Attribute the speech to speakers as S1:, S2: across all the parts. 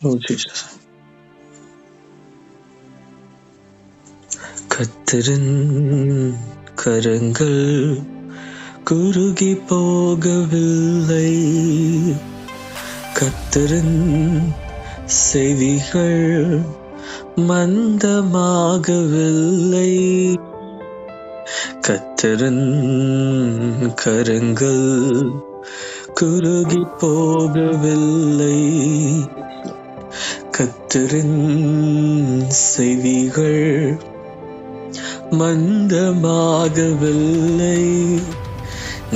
S1: Oh Jesus. கர்த்தரின் கரங்கள் குறுகி போகவில்லை, கர்த்தரின் செவிகள் மந்தமாகவில்லை, கர்த்தரின் கரங்கள் குறுகி போகவில்லை, கர்த்தரின் செவிகள் மந்தமாகவில்லை.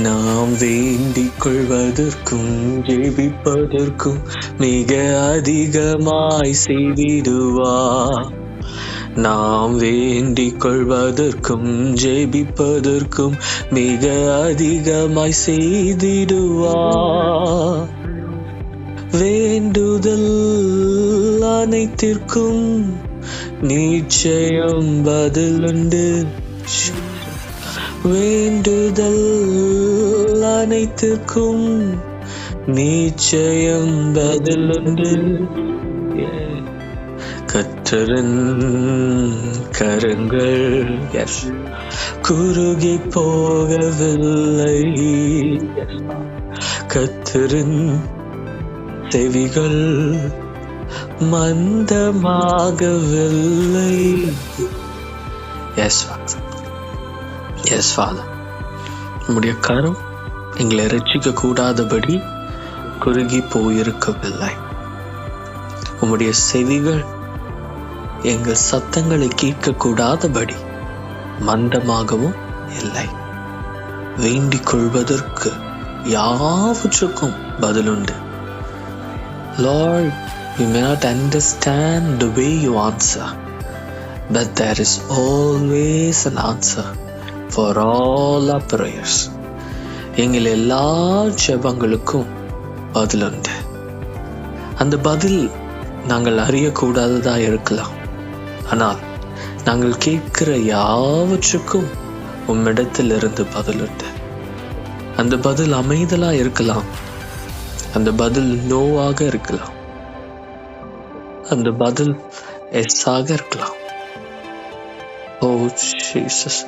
S1: நாம் வேண்டிக் கொள்வதற்கும் ஜெபிப்பதற்கும் மிக அதிகமாய் செய்திடுவார். நாம் வேண்டிக் கொள்வதற்கும் ஜெபிப்பதற்கும் மிக அதிகமாய் செய்திடுவார். வேண்டுதல் அனைத்திற்கும் நிச்சயம் பதிலுண்டு. வேண்டுதல் அனைத்திற்கும் நிச்சயம் பதிலுண்டு. கர்த்தரின் கரங்கள் குறுகி போகவில்லை, கர்த்தரின் செவிகள் மந்தமாகவில்லை. Yes, Father. நம்முடைய கரம் எங்களை ரட்சிக்க கூடாதபடி குறுகி போயிருக்கவில்லை. உம்முடைய செவிகள் எங்கள் சத்தங்களை கேட்க கூடாதபடி மந்தமாகவும் இல்லை. வேண்டிக் கொள்வதற்கு யாவற்றுக்கும் பதிலுண்டு. Lord, we may not understand the way you answer, but there is always an answer for all our prayers. எங்கள் எல்லா ஜெபங்களுக்கும் பதிலுண்டு. அந்த பதில் நாங்கள் அறியக்கூடாததா இருக்கலாம், ஆனால் நாங்கள் கேட்கிற யாவற்றுக்கும் உம்மிடத்தில் இருந்து பதிலுண்டு. அந்த பதில் அமைதலா இருக்கலாம், அந்த பதில் நோவாக இருக்கலாம், அந்த பதில் எஸ்ஸாக இருக்கலாம். ஓ ஜீசஸ்.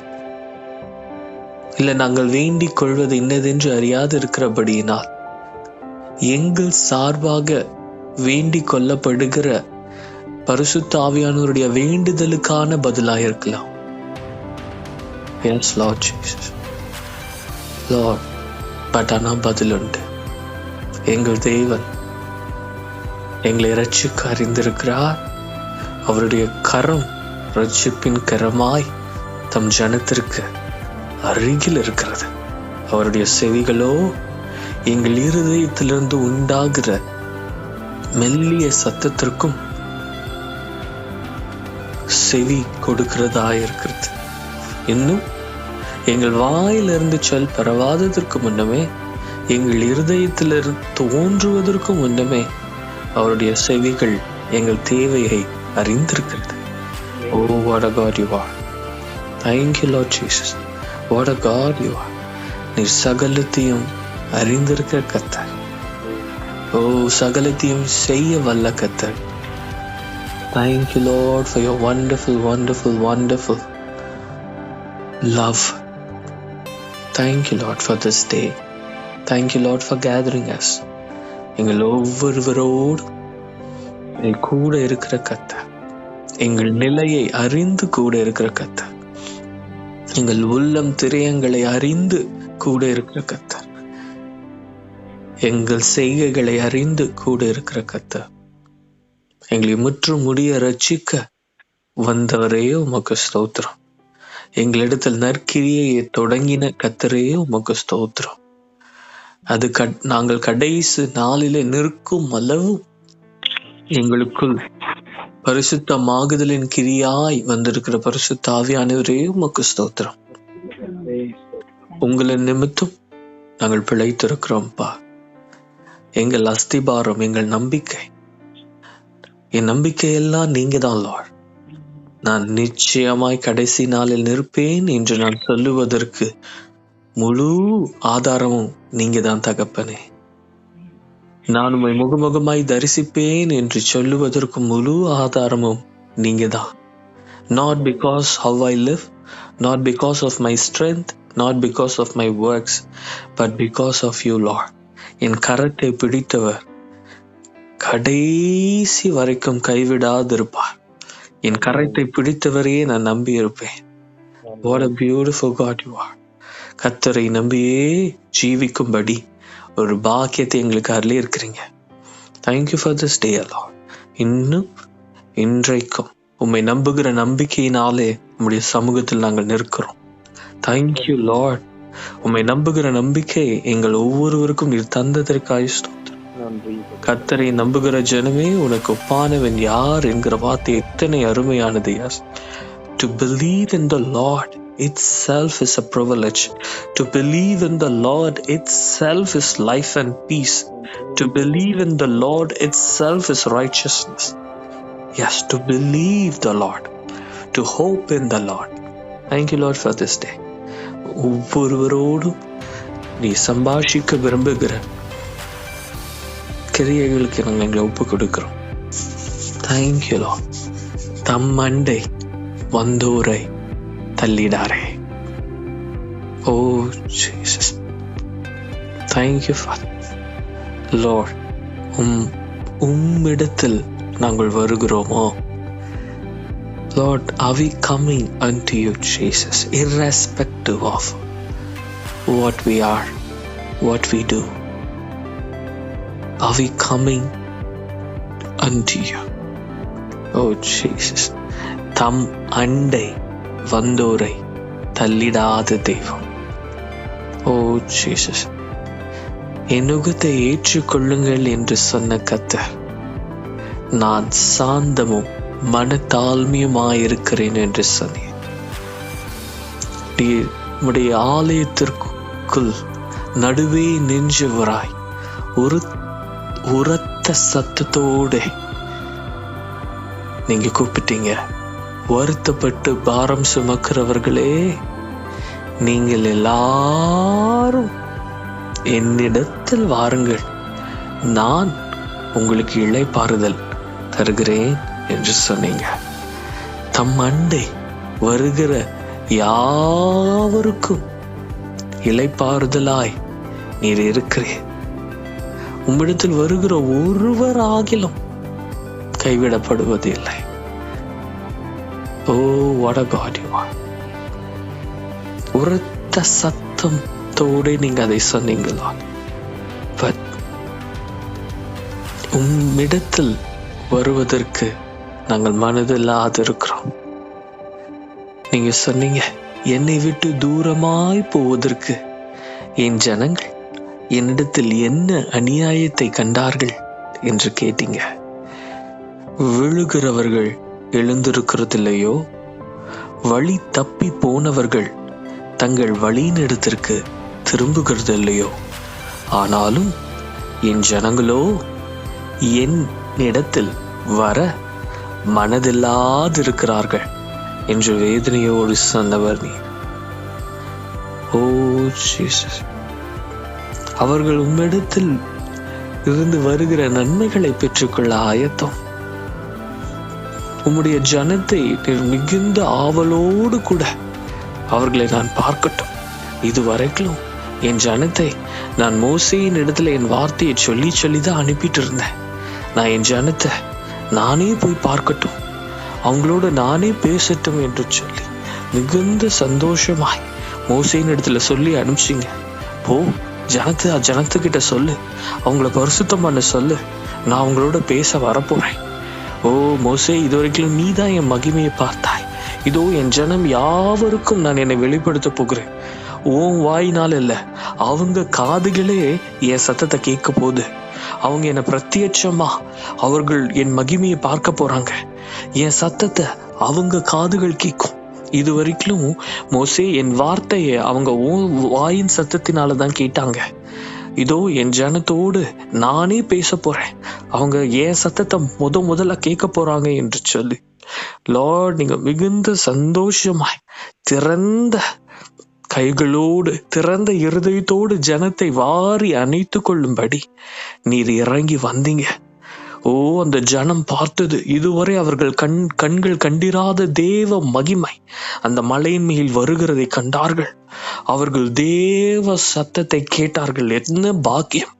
S1: இல்ல நாங்கள் வேண்டிக் கொள்வது இன்னதென்று அறியாது இருக்கிறபடியினால் எங்கள் சார்பாக வேண்டிக் கொள்ளப்படுகிற பரிசுத்த ஆவியானவருடைய வேண்டுதலுக்கான பதிலாயிருக்கலாம். Yes, Lord Jesus. Lord, but ஆனா பதிலுண்டு. எங்கள் தேவன் எங்களை ரட்சிக்க அறிந்திருக்கிறார். அவருடைய கரம் ரட்சிப்பின் கரமாய் தம் ஜனத்திற்கு அருகில் இருக்கிறது. அவருடைய செவிகளோ எங்கள் இருதயத்திலிருந்து உண்டாகிற மெல்லிய சத்தத்திற்கும் செவி கொடுக்கிறதாயிருக்கிறது. இன்னும் எங்கள் வாயிலிருந்து சொல் பரவாததற்கு முன்னமே, எங்கள் இருதயத்திலிருந்து தோன்றுவதற்கு முன்னமே அவருடைய செவிகள் எங்கள் தேவையை அறிந்திருக்கிறது. Oh, what a God you are. Thank you, Lord Jesus. What a God you are. நீர் சகலத்தையும் அறிந்திருக்கிற கர்த்தர். ஓ, சகலத்தையும் செய்ய வல்ல கர்த்தர். Thank you, Lord, for your wonderful, wonderful, wonderful love. Thank you, Lord, for this day. Thank you, Lord, for gathering us. எங்கள் ஒவ்வொருவரோடு கூட இருக்கிற கர்த்தர், எங்கள் நிலையை அறிந்து கூட இருக்கிற கர்த்தர், எங்கள் உள்ளம் திரையங்களை அறிந்து கூட இருக்கிற கர்த்தர், எங்கள் செய்கைகளை அறிந்து கூட இருக்கிற கர்த்தர், எங்களை முற்றும் முடிய ரட்சிக்க வந்தவரே உமக்கு ஸ்தோத்திரம். எங்களிடத்தில் நற்கிரியையை தொடங்கின கர்த்தரே உமக்கு ஸ்தோத்திரம். அது நாங்கள் கடைசி நாளிலே நிற்கும் அளவு எங்களுக்குள் பரிசுத்தமாகுதலின் கிரியாய் வந்திருக்கிற பரிசுத்த ஆவியானவரே உமக்கு ஸ்தோத்திரம். உங்களின் நிமித்தம் நாங்கள் பிழைத்திருக்கிறோம்ப்பா. எங்கள் அஸ்திபாரம், எங்கள் நம்பிக்கை, என் நம்பிக்கையெல்லாம் நீங்க தான் லார்ட். நான் நிச்சயமாய் கடைசி நாளில் நிற்பேன் என்று நான் சொல்லுவதற்கு முழு ஆதாரமும் நீங்க தான் தகப்பனே. நான் உம்மை முகமுகமாய் தரிசிப்பேன் என்று சொல்லுவதற்கு முழு ஆதாரமும் நீங்க தான். Not because how I live, not because of my strength, not because of my works, but because of you, Lord. என் கரத்தை பிடித்தவர் கடைசி வரைக்கும் கைவிடாதிருப்பார். என் கரத்தை பிடித்தவரையே நான் நம்பி இருப்பேன். What a beautiful God you are. கர்த்தரை நம்பியே ஜீவிக்கும்படி ஒரு பாக்கியத்தை எங்களுக்கு அருளி இருக்கிறீங்க. Thank you for this day, Lord. இன்னும் இன்றைக்கும் உம்மை நம்புகிற நம்பிக்கையினாலே உம்முடைய சமூகத்தில் நாங்கள் நிற்கிறோம். Thank you, Lord. உம்மை நம்புகிற நம்பிக்கை எங்கள் ஒவ்வொருவருக்கும் நீர் தந்ததற்காக ஸ்தோத்திரம். கர்த்தரை நம்புகிற ஜனமே உனக்கு ஒப்பானவன் யார் என்கிற வார்த்தை எத்தனை அருமையானது. Yes. To believe in the Lord itself is a privilege. To believe in the Lord itself is life and peace. To believe in the Lord itself is righteousness. Yes, to believe the Lord, to hope in the Lord. Thank you, Lord, for this day. ஒவ்வொருவரோடும் நீ சம்பாஷிக்க விரும்புகிற கிரியைகளுக்கு நாங்கள் எங்களை ஒப்பு கொடுக்கிறோம். Thank you, Lord. தம்மண்டை வந்தோரை தள்ளிடாரே. Oh, Jesus. Thank you, Father. Lord, உம்மிடத்தில் நாங்கள் வருகிறோமோ? Lord, are we coming unto you, Jesus, irrespective of what we are, what we do? Are we coming unto you? Oh, Jesus. தம் அண்டை வந்தோரை தள்ளிடாத தெய்வம். Oh, Jesus. என் நுகத்தை ஏற்றுக்கொள்ளுங்கள் என்று சொன்ன கர்த்தர், நான் சாந்தமும் மனத்தாழ்மையுமாயிருக்கிறேன் என்று சொன்னேன். உம்முடைய ஆலயத்திற்குள் நடுவே நின்றவராய் ஒரு உரத்த சத்தத்தோடு நீங்க கூப்பிட்டீங்க, வருத்தப்பட்டு பாரம் சுமக்கிறவர்களே, நீங்கள் எல்லாரும் என்னிடத்தில் வாருங்கள், நான் உங்களுக்கு இளைப்பாறுதல் தருகிறேன் என்று சொன்னீங்க. தம் அண்டை வருகிற யாவருக்கும் இளைப்பாறுதலாய் நீர் இருக்கிறேன். உம்மிடத்தில் வருகிற ஒருவர் ஆகிலும் கைவிடப்படுவது இல்லை. Oh, what a God you are. உரத்த சத்தத்தோடு நீங்க அதை சொன்னீங்களா? But உம்மிடத்தில் வருவதற்கு நாங்கள் மனதில்லாது இருக்கிறோம். நீங்க சொன்னீங்க, என்னை விட்டு தூரமாய் போவதற்கு என் ஜனங்கள் என்னிடத்தில் என்ன அநியாயத்தை கண்டார்கள் என்று கேட்டீங்க. விழுகிறவர்கள் எழுந்திருக்கிறதில்லையோ, வழி தப்பி போனவர்கள் தங்கள் வழியினிடத்திற்கு திரும்புகிறதில்லையோ, ஆனாலும் என் ஜனங்களோ என் இடத்தில் வர மனதில்லாதிருக்கிறார்கள் என்று வேதனையோடு சொன்னவர் நீ. ஓ ஜீசஸ், அவர்கள் உம்மிடத்தில் இருந்து வருகிற நன்மைகளை பெற்றுக்கொள்ள ஆயத்தம். உம்முடைய ஜனத்தை மிகுந்த ஆவலோடு கூட அவர்களை நான் பார்க்கட்டும். இதுவரைக்கும் என் ஜனத்தை நான் மோசேயின் இடத்துல என் வார்த்தையை சொல்லி சொல்லிதான் அனுப்பிட்டு இருந்தேன். நான் என் ஜனத்தை நானே போய் பார்க்கட்டும், அவங்களோட நானே பேசட்டும் என்று சொல்லி மிகுந்த சந்தோஷமாய் மோசேயின் இடத்துல சொல்லி அனுப்பிச்சிங்க. போ, ஜனத்துக்கிட்ட சொல்லு, அவங்கள பரிசுத்தம் பண்ண சொல்லு, நான் அவங்களோட பேச வரப்போறேன். ஓ மோசே, இதுவரைக்கும் நீ தான் என் மகிமையை பார்த்தாய். இதோ என் ஜனம் யாவருக்கும் நான் என்னை வெளிப்படுத்த போகிறேன். ஓன் வாயினால் இல்ல, அவங்க காதுகளே என் சத்தத்தை கேட்க போகுது. அவங்க என்னை பிரத்யட்சமா அவர்கள் என் மகிமையை பார்க்க போறாங்க. என் சத்தத்தை அவங்க காதுகள் கேட்கும். இது வரைக்கும் மோசே என் வார்த்தையை அவங்க வாயின் சத்தத்தினாலதான் கேட்டாங்க. இதோ என் ஜனத்தோடு நானே பேச போறேன், அவங்க என் சத்தத்தை முதல்ல கேட்க போறாங்க என்று சொல்லி லார்ட், நீங்க மிகுந்த சந்தோஷமாய் திறந்த கைகளோடு திறந்த இருதயத்தோடு ஜனத்தை வாரி அணைத்து கொள்ளும்படி நீர் இறங்கி வந்தீங்க. ஓ, அந்த ஜனம் பார்த்தது இதுவரை அவர்கள் கண்கள் கண்டிராத தேவ மகிமை அந்த மலையின் மேல் வருகிறதை கண்டார்கள். அவர்கள் தேவ சத்தத்தை கேட்டார்கள். என்ன பாக்கியம்!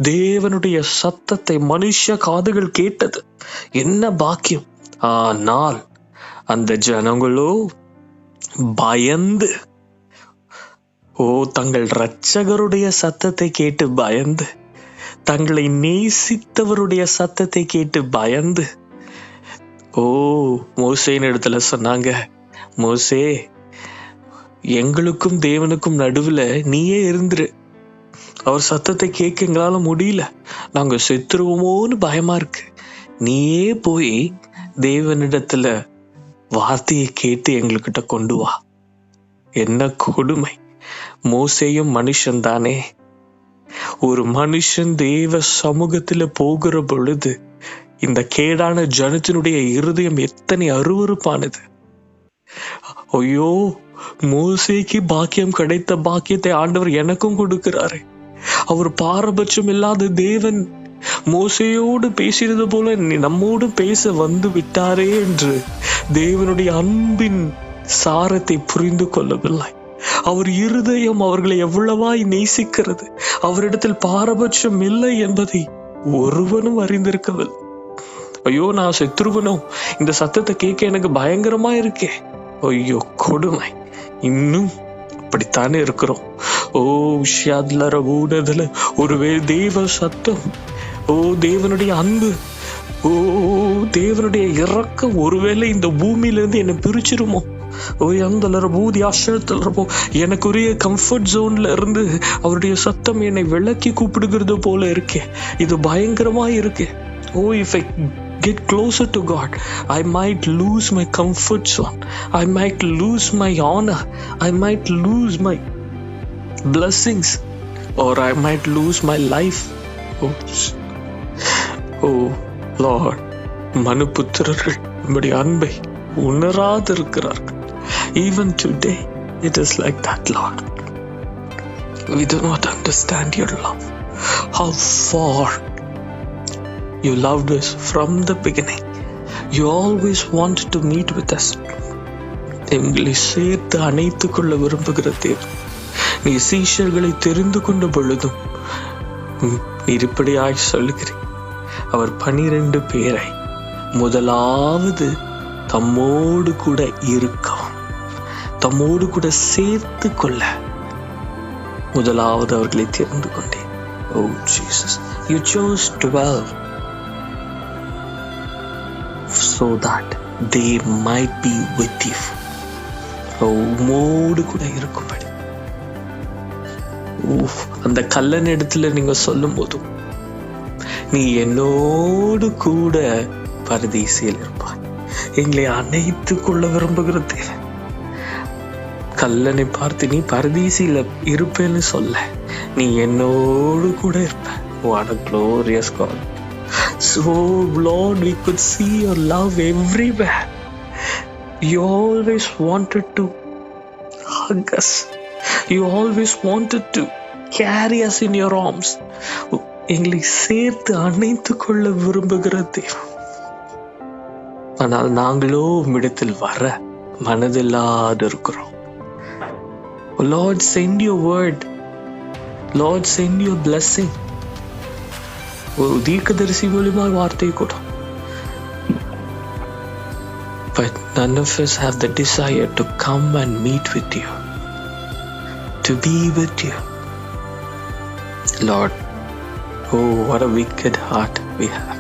S1: தேவனுடைய சத்தத்தை மனுஷ காதுகள் கேட்டது, என்ன பாக்கியம்! ஆனால் அந்த ஜனங்களோ பயந்து, தங்கள் இரட்சகருடைய சத்தத்தை கேட்டு பயந்து, தங்களை நேசித்தவருடைய சத்தத்தை கேட்டு பயந்து, மோசேயின் இடத்துல சொன்னாங்க, மோசே, எங்களுக்கும் தேவனுக்கும் நடுவுல நீயே இருந்துரு. அவர் சத்தத்தை கேட்க எங்களால முடியல, நாங்க செத்துருவோமோன்னு பயமா இருக்கு. நீயே போய் தேவனிடத்துல வார்த்தையை கேட்டு எங்ககிட்ட கொண்டு வா. என்ன கொடுமை! மோசேயும் மனுஷன் தானே. ஒரு மனுஷன் தேவ சமூகத்துல போகிற பொழுது இந்த கேடான ஜனத்தினுடைய இருதயம் எத்தனை அருவருப்பானது! ஐயோ, மோசேக்கு பாக்கியம் கிடைத்த பாக்கியத்தை ஆண்டவர் எனக்கும் கொடுக்கிறாரு. அவர் பாரபட்சம் இல்லாத தேவன் மோசேயோடு பேசினது போல நம்மோடு பேச வந்து விட்டாரே என்று தேவனுடைய அன்பின் சாரத்தை புரிந்து கொள்ளவில்லை. அவர் இருதயம் அவர்களை எவ்வளவாய் நேசிக்கிறது, அவரிடத்தில் பாரபட்சம் இல்லை என்பதை ஒருவனும் அறிந்திருக்கவில்லை. ஐயோ, நான் செத்துருவனும், இந்த சத்தத்தை கேட்க எனக்கு பயங்கரமா இருக்கே. ஐயோ, கொடுமை! இன்னும் அப்படித்தானே இருக்கிறோம். ஒருவேளை தேவ சத்தம், தேவனுடைய அன்பு, தேவனுடைய இரக்கம் ஒருவேளை இந்த பூமியிலிருந்து என்னை பிரிச்சிருமோ? எனக்குரிய கம்ஃபர்ட் ஜோன்ல இருந்து அவருடைய சத்தம் என்னை விளக்கி கூப்பிடுகிறது போல இருக்கே. இது பயங்கரமா இருக்கு. if I get closer to God, I might lose my comfort zone, I might lose my honor, I might lose my blessings, or I might lose my life. Lord, மனுபுத்திரர்கள் நம்முடைய அன்பை உணராதிருக்கிறார்கள். Even today it is like that, Lord. We do not understand your love, how far you loved us from the beginning. You always wanted to meet with us. எங்களை சேர்த்து அணைத்துக் கொள்ள விரும்புகிற தேவன், நீ சீஷர்களை தெரிந்து கொண்ட பொழுதும் நீர் இப்படியாய் சொல்லுகிறேன். அவர் 12 பேரை முதலாவது தம்மோடு கூட இருக்கவும், தம்மோடு கூட சேர்த்து கொள்ள முதலாவது அவர்களை தெரிந்து கொண்டேன். Oh Jesus, you chose 12 so that they might be with you. உம்மோடு கூட இருக்கும்படி. அந்த கல்லன் இடத்துல நீங்க சொல்லும் போதும், நீ என்னோடு கூட பரதீசில் இருப்பாய், எங்களை அணைத்துக் கொள்ள விரும்புகிற தேவன். கல்லனை பார்த்து நீ பரதீசில இருப்பேன்னு சொல்ல, நீ என்னோடு கூட இருப்ப. What a glorious God. So Lord, we could see your love everywhere. You always wanted to hug us. You always wanted to carry us in your arms. எங்களை சேர்த்து அணைத்துக் கொள்ள விரும்புகிற தேவன். ஆனால் நாங்களோ உம்மிடத்தில் வர மனதில்லாது இருக்கிறோம். Lord, send your word. Lord, send your blessing. ஒரு தீர்க்கதரிசி மூலமா வார்த்தை கொடு. But none of us have the desire to come and meet with you, to be with you. Lord, what a wicked heart we have.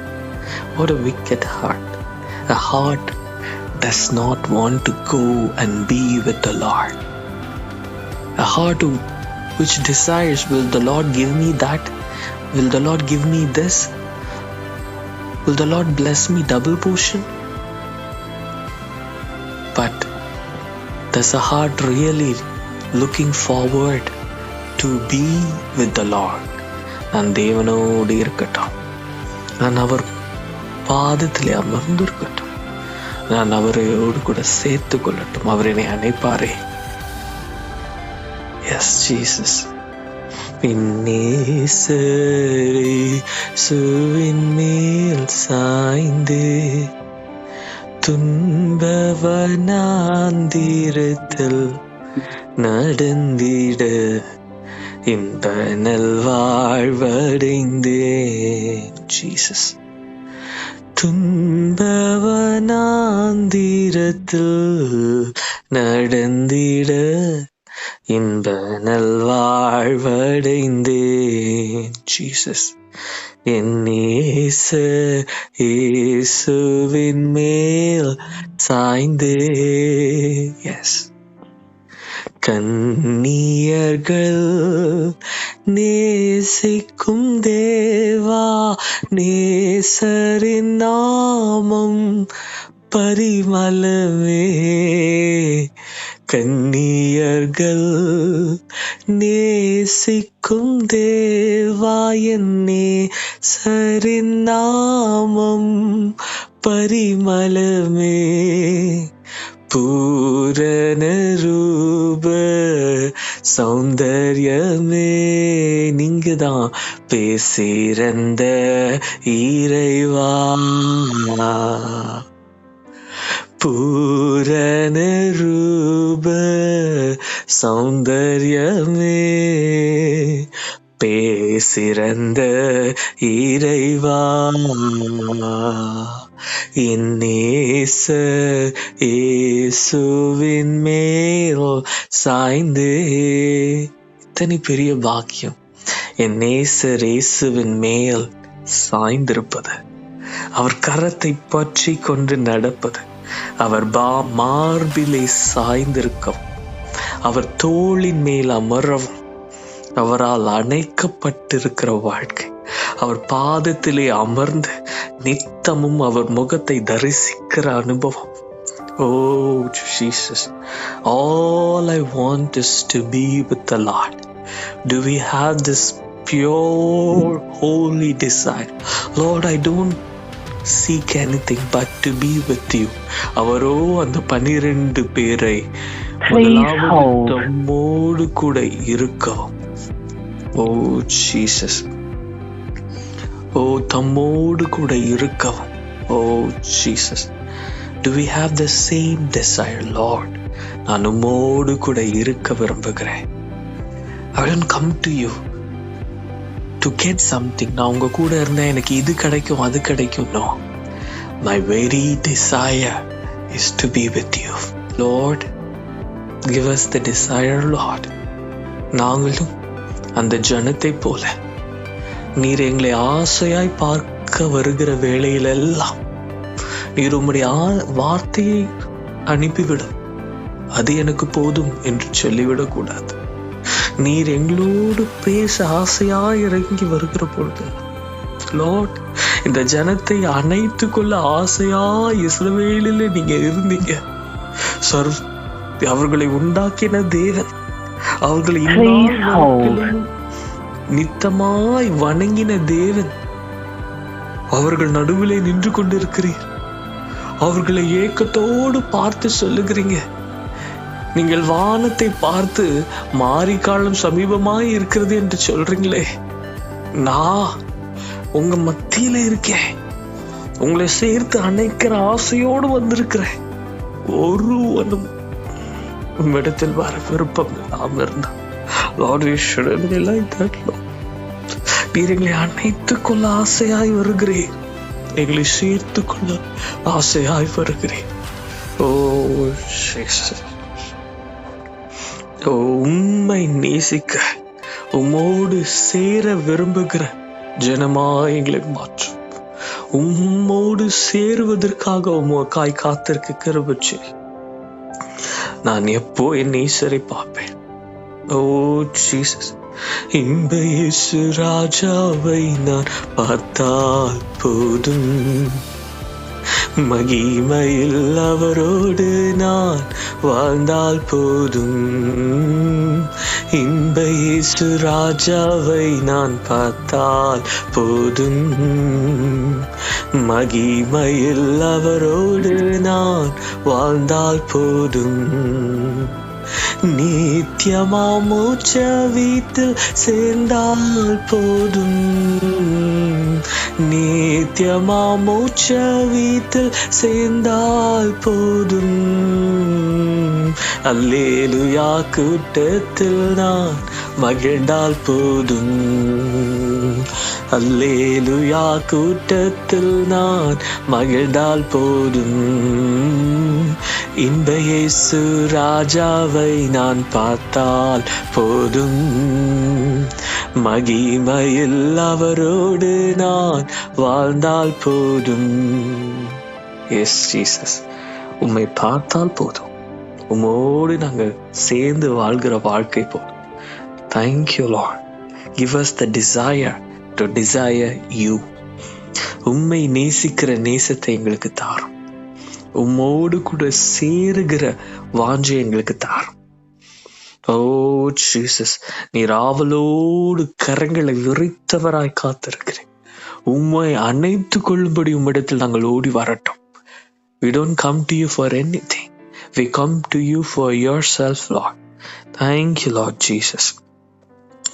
S1: What a wicked heart. A heart does not want to go and be with the Lord. A heart which desires, will the Lord give me that? Will the Lord give me this? Will the Lord bless me double portion? But does a heart really looking forward to be with the Lord? நான் தேவனோடு இருக்கட்டும், நான் அவர் பாதத்திலே அமர்ந்திருக்கட்டும், நான் அவரோடு கூட சேர்த்து கொள்ளட்டும், அவர் என்னை அணைப்பாரே. Yes, Jesus. பின்னேசரே சுவின் மேல் சாய்ந்து துன்பவனாந்திரத்தில் நடந்திட இன்ப நல்வாழ்வடைந்தேன். ஜீசஸ். துன்பவனாந்திரத்தில் நடந்திட இன்ப நல்வாழ்வடைந்தேன். ஜீசஸ். என் நேசர் இயேசுவின் மேல் சாய்ந்தே. எஸ். கன்னியர்கள் நேசிக்கும் தேவா, நேசரின் நாமம் பரிமளமே. கன்னியர்கள் நேசிக்கும் தேவா, என் நேசரின் நாமம் பரிமளமே. பூரண ரூப சௌந்தர்யமே, நீங்கதான் பேசிறந்த இறைவா. பூரண ரூப சௌந்தர்யமே, பேசிறந்த இறைவா. என் நேசர் இயேசுவின் மேல் சாய்ந்தே. இத்தனை பெரிய பாக்கியம் என் நேசர் இயேசுவின் மேல் சாய்ந்திருப்பது, அவர் கரத்தை பற்றி கொண்டு நடப்பது, அவர் மார்பிலே சாய்ந்திருக்கவும், அவர் தோளின் மேல் அமரவும், அவரால் அணைக்கப்பட்டிருக்கிற வாழ்க்கை, அவர் பாதத்திலே அமர்ந்து நித்தமும் அவர் முகத்தை தரிசிக்கிற அனுபவம். Oh Jesus, all I want is to be with the Lord. Do we have this pure holy desire? Lord, I don't seek anything but to be with you. அவரோ அந்த 12 பேரை முதலாவது தம்மோடு கூட இருக்கவும். Oh Jesus, oh தம்மோடு கூட இருக்கவும். Oh Jesus, do we have the same desire? Lord, நான் உம்மோடு கூட இருக்க விரும்புகிறேன். I don't come to you to get something. நான் உங்க கூட இருந்தா எனக்கு இது கிடைக்கும் அது கிடைக்கும். No, my very desire is to be with you. Lord, give us the desire, Lord. நாங்களும் அந்த ஜனத்தை போல நீர் எங்களை ஆசையாய் பார்க்க வருகிற வேளையிலெல்லாம் நீர் உம்முடைய வார்த்தையை அனுப்பிவிடும், அது எனக்கு போதும் என்று சொல்லிவிடக் கூடாது. நீர் எங்களோடு பேச ஆசையாய் இறங்கி வருகிற பொழுது, லார்ட், இந்த ஜனத்தை அணைத்து கொள்ள ஆசையா இஸ்ரவேலில் நீங்க இருந்தீங்க. அவர்களை உண்டாக்கின தேவன், அவர்களை நித்தமாய் வணங்கின தேவன், அவர்கள் நடுவிலே நின்று கொண்டிருக்கிறீர். அவர்களை ஏக்கத்தோடு பார்த்து சொல்லுகிறீங்க. நீங்கள் வானத்தை பார்த்து மாரிக்காலம் சமீபமாய் இருக்கிறது என்று சொல்றீங்களே, நான் உங்க மத்தியில இருக்கேன், உங்களை சேர்த்து அணைக்கிற ஆசையோடு வந்திருக்கிறேன். ஒருவனும் உம்மிடத்தில் வர விருப்பம் இல்லாம இருந்தா, Lord, we shouldn't be like that, Lord. நீர் எங்களை அணைத்துக் கொள்ள ஆசையாய் வருகிறேன், எங்களை சேர்த்து கொள்ள ஆசையாய் வருகிறேன். ஓ Jesus, உம்மை நேசிக்க, உம்மோடு சேர விரும்புகிற ஜனமாய் எங்களை மாற்றும். உம்மோடு சேருவதற்காக உமக்காய் காத்திருக்க கிருபை. நான் எப்போ என் நேசரை பார்ப்பேன். ஓ ஜீசஸ், இன்ப இயேசு ராஜாவை நான் பார்த்தால் போதும், மகிமையில் அவரோடு நான் வாழ்ந்தால் போதும். இன்ப இயேசு ராஜாவை நான் பார்த்தால் போதும், மகிமையில் அவரோடு நான் வாழ்ந்தால் போதும். நித்தியமாம் உச்ச வீட்டில் சேர்ந்தால் போதும். நித்தியமாம் உச்ச வீட்டில் சேர்ந்தால் போதும். அல்லேலூயா கூட்டத்தில் நான் மகிழ்ந்தால் போதும். அல்லேலூயா கூட்டத்தில் நான் மகிழ்ந்தால் போதும். இன்ப இயேசு ராஜாவை நான் பார்த்தால் போதும். மகிமையில் அவரோடு நான் வாழ்ந்தால் போதும். எஸ் ஜீசஸ், உம்மை பார்த்தால் போதும். உம்மோடு நாங்கள் சேர்ந்து வாழ்கிற வாழ்க்கை போதும். Thank you lord. Give us the desire to desire you. உம்மை நேசிக்கிற நேசத்தை எங்களுக்கு தாரும். உம்மோடு கூட சேருகிற வாஞ்சை எங்களுக்கு தாரும். ஓ ஜீசஸ், நீர் ஆவலோடு கரங்களை விரித்தவராய் காத்திருக்கிறேன். உம்மை அணைத்து கொள்ளும்படி உம்மிடத்தில் நாங்கள் ஓடி வரட்டும். We don't come to you for anything. We come to you for yourself, Lord. Thank you, Lord Jesus.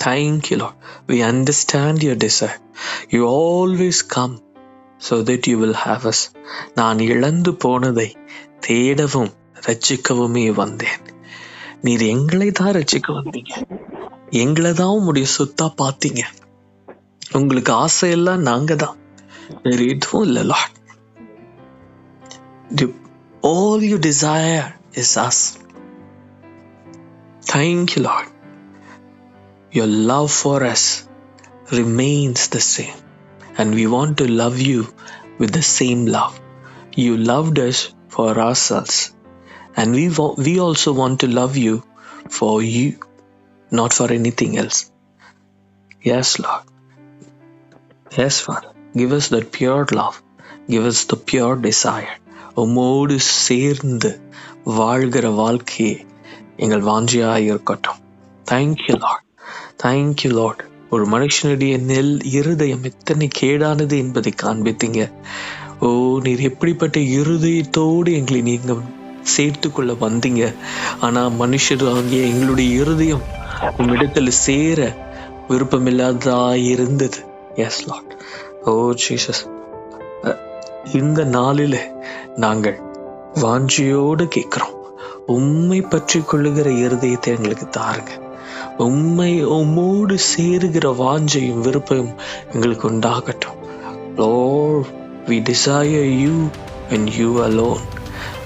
S1: Thank you, Lord. We understand your desire. You always come so that you will have us. நான் இழந்து போனதை தேடவும் ரட்சிக்கவுமே வந்தேன். நீர் எங்களை தான் ரட்சிக்க வந்தீங்க. எங்களை தான் உம்முடைய சொத்தா பார்த்தீங்க. உங்களுக்கு ஆசையெல்லாம் நாங்க தான், வேற எதுவும் இல்லை Lord. All you desire is us. Thank you, Lord. Your love for us remains the same, and we want to love you with the same love. You loved us for ourselves, and we also want to love you for you, not for anything else. Yes, Lord. Yes, Father. Give us that pure love. Give us the pure desire. உம்மோடு சேர்ந்து வாழ்கிற வாழ்க்கையை எங்கள் வாஞ்சியாக இருக்கட்டும். Thank you Lord. Thank you Lord. ஒரு மனுஷனுடைய இருதயம் எத்தனை கேடானது என்பதை காண்பித்தீங்க. ஓ, நீர் எப்படிப்பட்ட இருதயத்தோடு எங்களை நீங்க சேர்த்து கொள்ள வந்தீங்க. ஆனா மனுஷர் ஆகிய எங்களுடைய இருதயம் உம்மிடத்தில் சேர விருப்பமில்லாததா இருந்தது. S Lord. ஓ ஜீசஸ், இந்த நாளில நாங்கள் வாஞ்சியோடு கேட்கிறோம். உம்மை பற்றி கொள்ளுகிற இருதயத்தை எங்களுக்கு தாருங்க. உம்மோடு சேருகிற வாஞ்சையும் விருப்பம் எங்களுக்கு உண்டாகட்டும். Lord, we desire you and you alone.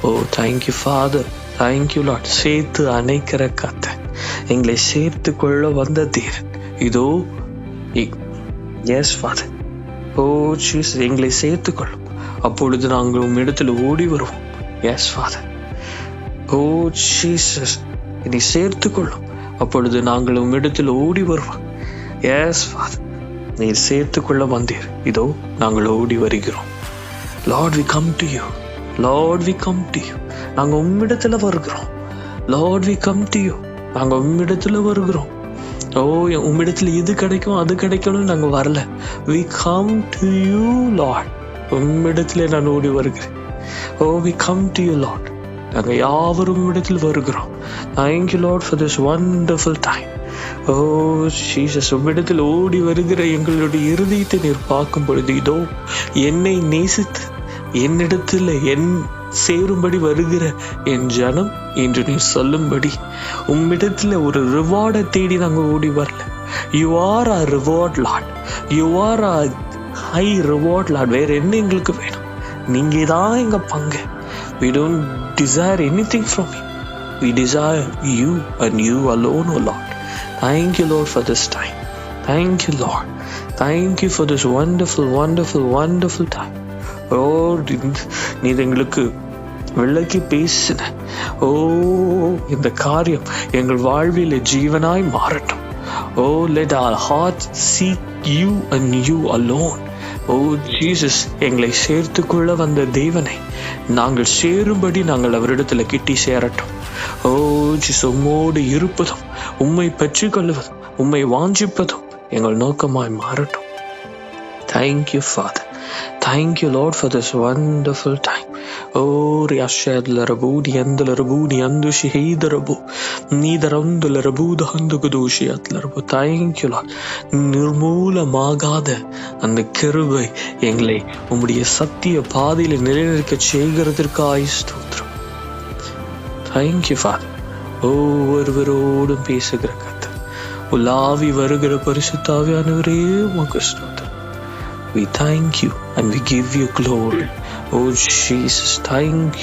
S1: Oh, thank you, Father. Thank you, Lord. சேர்த்து அணைக்கிற கர்த்தர், எங்களை சேர்த்து கொள்ள வந்த தேவன் இதோ. S father. ஓ ஜீசஸ், எங்களை சேர்த்து கொள்ளும். அப்பொழுது நாங்கள் உம்மிடத்தில் ஓடி வருவோம். S father. ஓ ஜீசஸ், என்னை சேர்த்து கொள்ளும். அப்பொழுது நாங்கள் உம்மிடத்தில் ஓடி வருவோம். எஸ் ஃபாதர், நீர் சேர்த்து கொள்ள வந்தீர். இதோ நாங்கள் ஓடி வருகிறோம். Lord, we come to you. Lord, we come to you. நாங்கள் உம்மிடத்தில் வருகிறோம். Lord, we come to you. நாங்கள் உம்மிடத்தில் வருகிறோம். ஓ, உம்மிடத்தில் இது கிடைக்கும் அது கிடைக்கணும்னு நாங்கள் வரல. We come to you lord. உம்மிடத்தில் நான் ஓடி வருகிறேன். Oh, we come to you lord. நாங்கள் யாவரும் உம்மிடத்தில் வருகிறோம். Thank you lord for this wonderful time. Oh Jesus, உம்மிடத்தில் ஓடி வருகிற எங்களுடைய இருதயத்தை நீர் பார்க்கும் பொழுது இதோ என்னை நேசித்து என்னிடத்தில் சேரும்படி வருகிற என் ஜனம் என்று நீ சொல்லும்படி உம்மிடத்தில் ஒரு ரிவார்டை தேடி நாங்கள் ஓடி வரல. You are a reward Lord. You are a high reward Lord. வேற என்ன எங்களுக்கு வேணும்? நீங்க தான் எங்க பங்கு. We don't desire anything from you. We desire you and you alone, O Lord. Thank you, Lord, for this time. Thank you, Lord. Thank you for this wonderful, wonderful, wonderful time. Lord, நீர் எங்களுக்கு விளக்கி பேசின இந்த காரியம் எங்கள் வாழ்வில் ஜீவனாய் மாறட்டும். Let our hearts seek you and you alone. Jesus, எங்களை சேர்த்து கொள்ள வந்த தேவனை நாங்கள் சேரும்படி நாங்கள் அவரிடத்துல கிட்டி சேரட்டும். ஜீசஸ், உம்மோடு இருப்பதும் உம்மை பற்றி கொள்வதும் உம்மை வாஞ்சிப்பதும் எங்கள் நோக்கமாய் மாறட்டும். Thank you, Father. Thank you, Lord, for this wonderful time. Riascedlerabudi Endelarabudi Andushi Heidarabu Nidarandularabudahandugudushi Atlarabu. Thank you, Lord. நிர்மூலமாகாத அந்த கிருபை எங்களை உம்முடைய சத்திய பாதையில நிலைநிற்க செய்கிறதற்காய் ஸ்தோத்திரம். Thank you, Father. ஒவ்வொருவரோடும் பேசுகிற கர்த்தர், உலாவி வருகிற பரிசுத்தாவியானவரே உமக்கு ஸ்தோத்திரம். We thank you and we give you glory. Oh Jesus, thank you.